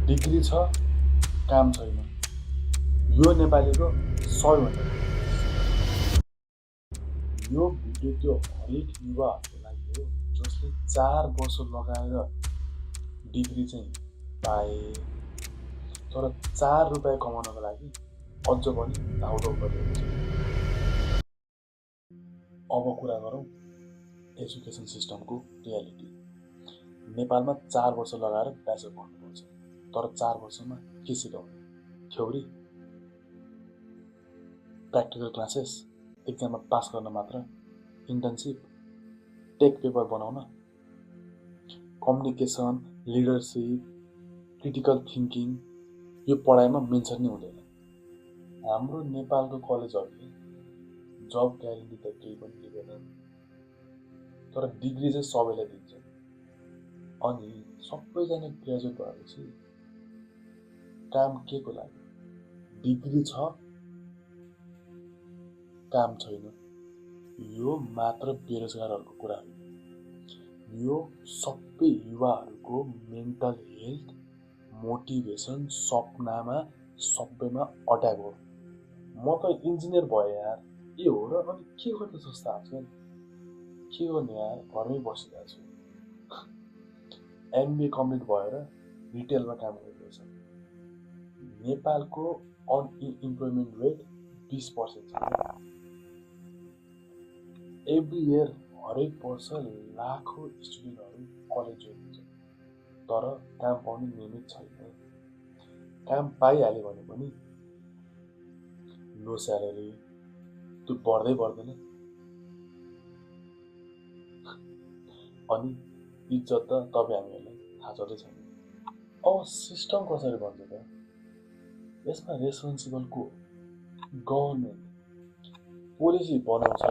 Degree छ काम छैन, यो नेपालीको सबैभन्दा यो भिडियो त्यो हरेक युवाहरूको लागि हो जसले 4 वर्ष लगाएर डिग्री चाहिँ पाए, तर 4 रुपियाँ कमाउनको लागि अझ पनि धाउधौ गरिरहेको छ। अब कुरा गरौँ एजुकेसन सिस्टमको रियालिटी। नेपालमा 4 वर्ष लगाएर ब्याचलर पढ्नुपर्छ, तर 4 वर्षमा के सिकाउने? थ्योरी, प्र्याक्टिकल क्लासेस, एक्जाममा पास गर्न मात्र, इन्टर्नसिप, टेक पेपर बनाउन, कम्युनिकेसन, लिडरसिप, क्रिटिकल थिङ्किङ यो पढाइमा मेन्सन नै हुँदैन। हाम्रो नेपालको कलेजहरूले जब ग्यारेन्टी त केही पनि दिँदैन, तर डिग्री चाहिँ सबैलाई दिन्छ। अनि सबैजना ग्रेजुएट भएपछि काम के को लागि? डिग्री छ काम छैन, यो मात्र बेरोजगारहरूको कुरा हो। यो सबै युवाहरूको मेन्टल हेल्थ, मोटिभेसन, सपनामा सबैमा अट्याक हो। म त इन्जिनियर भएँ यार, के हो र? अनि के गर्नु जस्तो आजकल के गर्ने यार, घरमै बसिरहेको छु। एमबिए कम्प्लिट भएर रिटेलमा काम गरिरहेछ। नेपालको अनइम्प्लोइमेन्ट रेट 20% छ। एभ्री इयर हरेक वर्ष लाखौँ स्टुडेन्टहरू कलेज जोइन हुन्छ, तर काम पाउने नियमित छैन। काम पाइहाल्यो भने पनि लो स्यालेरी, त्यो बढ्दै बढ्दैन। अनि इज्जत त तपाईँ हामीहरूलाई थाहा छँदै छैन। अब सिस्टम कसरी भन्छ त? यसमा रेस्पोन्सिबल को? गभर्मेन्ट पोलिसी बनाउँछ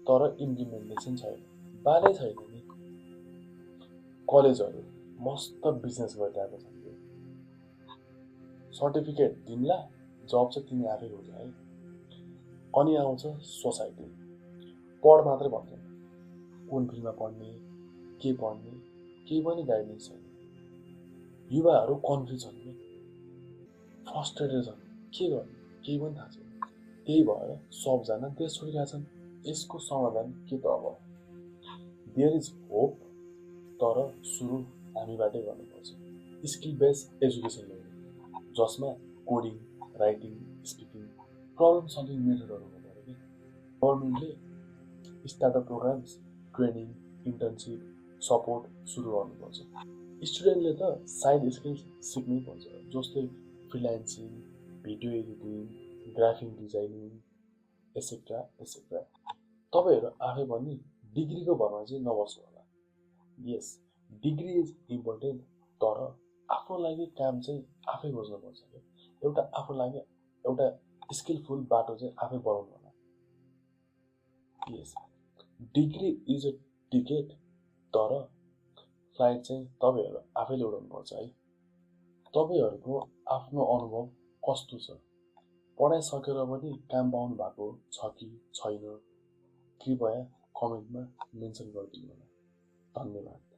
तर इम्प्लिमेन्टेसन छैन, बालै छैन नि। कलेजहरू मस्त बिजनेस गरिरहेको छन्। सर्टिफिकेट दिन्ला, जब चाहिँ तिमी आफै खोज है। अनि आउँछ सोसाइटी, पढ मात्रै भन्छ, कुन फिल्डमा पढ्ने, के पढ्ने, केही पनि गाइडेन्स छैन। युवाहरू कन्फ्युज छन्, फ्रस्ट्रेटेड छन्, के गर्ने केही पनि थाहा छैन। त्यही भएर सबजना देश छोडिरहेछन्। यसको समाधान के त? अब देयर इज होप, तर सुरु हामीबाटै गर्नुपर्छ। स्किल बेस्ड एजुकेसन ल्याउने, जसमा coding, writing, speaking, problem solving मेथडहरू हुनु पऱ्यो कि। गभर्मेन्टले startup programs, training, internship, support सुरु गर्नुपर्छ। स्टुडेन्टले त साइड स्किल्स सिक्नै पर्छ, जस्तै freelancing, video editing, graphic designing, etcetera etcetera. तपाईँहरू आफै पनि डिग्रीको भरमा चाहिँ नबस्नु होला। यस, डिग्री इज इम्पोर्टेन्ट, तर आफ्नो लागि काम चाहिँ आफै खोज्नुपर्छ क्या। एउटा आफ्नो लागि एउटा स्किलफुल बाटो चाहिँ आफै बनाउनु होला। यस, डिग्री इज अ टिकेट, तर फ्लाइट चाहिँ तपाईँहरू आफैले उडाउनुपर्छ है। तपाईँहरूको आफ्नो अनुभव कस्तो छ? पढाइ सकेर पनि काम पाउनु भएको छ कि छैन? कृपया कमेन्टमा मेन्सन गरिदिनु होला। धन्यवाद।